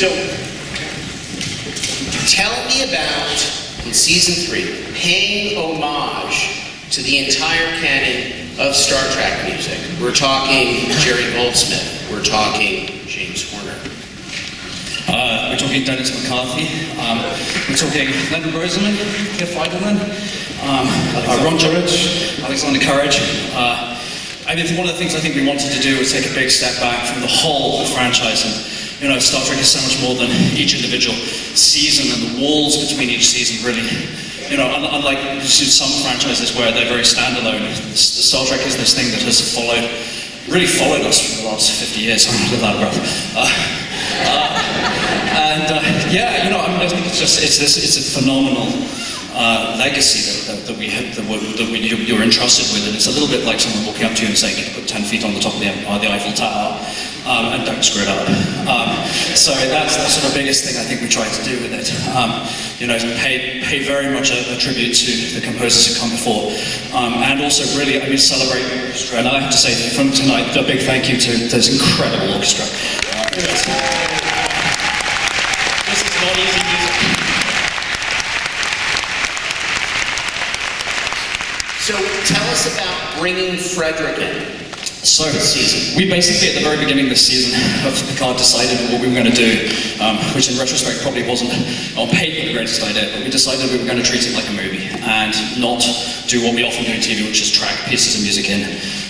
So, tell me about, in season 3, paying homage to the entire canon of Star Trek music. We're talking Jerry Goldsmith. We're talking James Horner. We're talking Dennis McCarthy. We're talking Leonard Rosenman, Cliff Eidelman, Ron Courage, Alexander Courage. I mean, one of the things I think we wanted to do was take a big step back from the whole franchise. And, you know, Star Trek is so much more than each individual season, and the walls between each season really, you know, unlike some franchises where they're very standalone, Star Trek is this thing that has really followed us for the last 50 years. I'm without a breath. Yeah, you know, I think it's a phenomenal legacy that you're entrusted with, and it's a little bit like someone walking up to you and saying, "Can you put 10 feet on the top of the Eiffel Tower, and don't screw it up." So that's the sort of biggest thing I think we tried to do with it. You know, pay very much a tribute to the composers who come before, and also really, I mean, celebrate the orchestra. And I have to say, from tonight, a big thank you to this incredible orchestra. This is not easy music. So tell us about bringing Frederik in. So, we basically, at the very beginning of this season of Picard, decided what we were going to do, which in retrospect probably wasn't on paper the greatest idea, but we decided we were going to treat it like a movie and not do what we often do in TV, which is track pieces of music in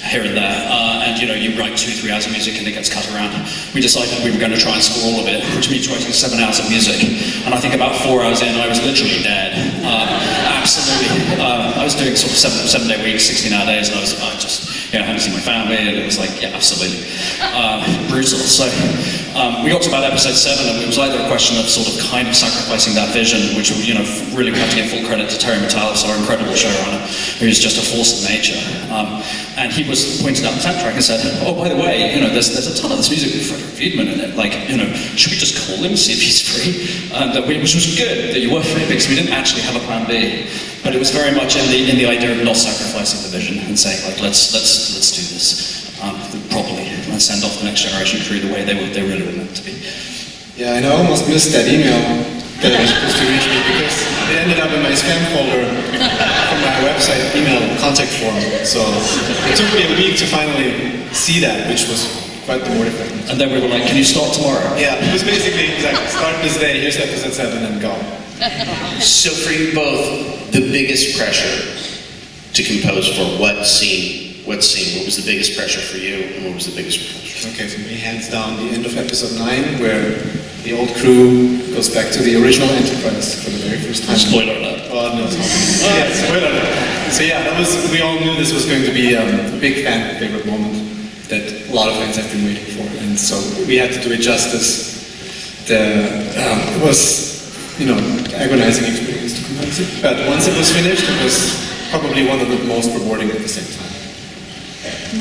here and there. And you know, you write 2-3 hours of music and it gets cut around. We decided we were going to try and score all of it, which means writing 7 hours of music. And I think about 4 hours in, I was literally dead. Absolutely. I was doing sort of 7-day weeks, 16-hour days, and I just, you know, I hadn't seen my family, and it was like, yeah, absolutely brutal. So we got to about episode 7, and it was either a question of sort of kind of sacrificing that vision, which, you know, really we have to give full credit to Terry Matalas, our incredible showrunner, who's just a force of nature. And he was pointed out the soundtrack and said, "Oh, by the way, you know, there's a ton of this music with Frederik Wiedmann in it. Like, you know, should we just call him, see if he's free?" Which was good that you were free, because we didn't actually have a plan B. But it was very much in the idea of not sacrificing the vision and saying, like, let's do this properly and send off the next generation crew the way they really were meant to be. Yeah, and I almost missed that email that was supposed to reach me, because it ended up in my spam folder from my website email contact form. So it took me a week to finally see that, which was quite mortifying. And then we were like, "Can you start tomorrow?" Yeah, it was basically exactly, start this day, here's episode 7, and go. So for you both, the biggest pressure to compose for what scene? What was the biggest pressure for you, and what was the biggest pressure? Okay, for me, hands down, the end of episode 9, where the old crew goes back to the original Enterprise for the very first time. Spoiler alert. Oh, no. Yeah, spoiler alert. So yeah, we all knew this was going to be a big fan favorite moment that a lot of fans have been waiting for, and so we had to do it justice. It was, you know, agonizing experience to compose it, but once it was finished, it was probably one of the most rewarding at the same time.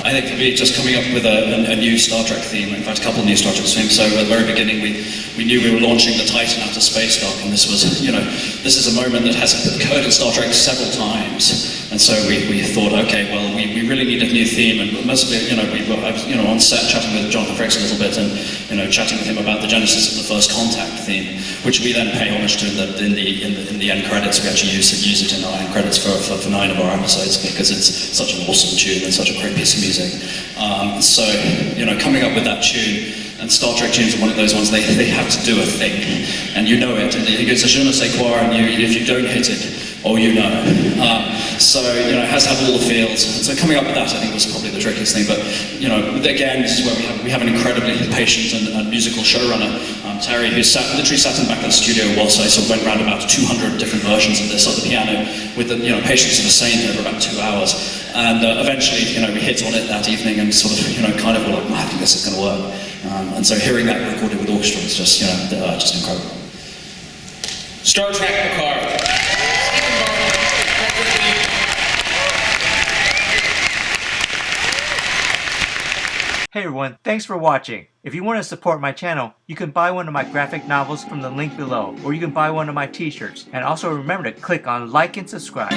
I think for me, just coming up with a new Star Trek theme, in fact a couple of new Star Trek themes. So at the very beginning we knew we were launching the Titan out to space dock, and this was, you know, this is a moment that has occurred in Star Trek several times. And so we thought, okay, well, we really need a new theme, and mostly, you know, I was, you know, on set chatting with Jonathan Frakes a little bit, and, you know, chatting with him about the genesis of the First Contact theme, which we then pay homage to in the end credits. We actually use it in our end credits for 9 of our episodes, because it's such an awesome tune and such a great piece of music. So, you know, coming up with that tune, and Star Trek tunes are one of those ones, they have to do a thing, and you know it, and it goes a je ne sais quoi, and if you don't hit it, oh, you know. So, you know, it has to have all the feels. And so coming up with that, I think, was probably the trickiest thing. But, you know, again, this is where we have an incredibly patient and musical showrunner, Terry, who literally sat in the back of the studio whilst I sort of went around about 200 different versions of this on the piano, with the, you know, patience of a saint over about 2 hours. And eventually, you know, we hit on it that evening and sort of, you know, kind of were like, I think this is going to work. And so hearing that recorded with orchestra was just, you know, just incredible. Star Trek Picard. Hey everyone, thanks for watching. If you want to support my channel, you can buy one of my graphic novels from the link below, or you can buy one of my t-shirts. And also remember to click on like and subscribe.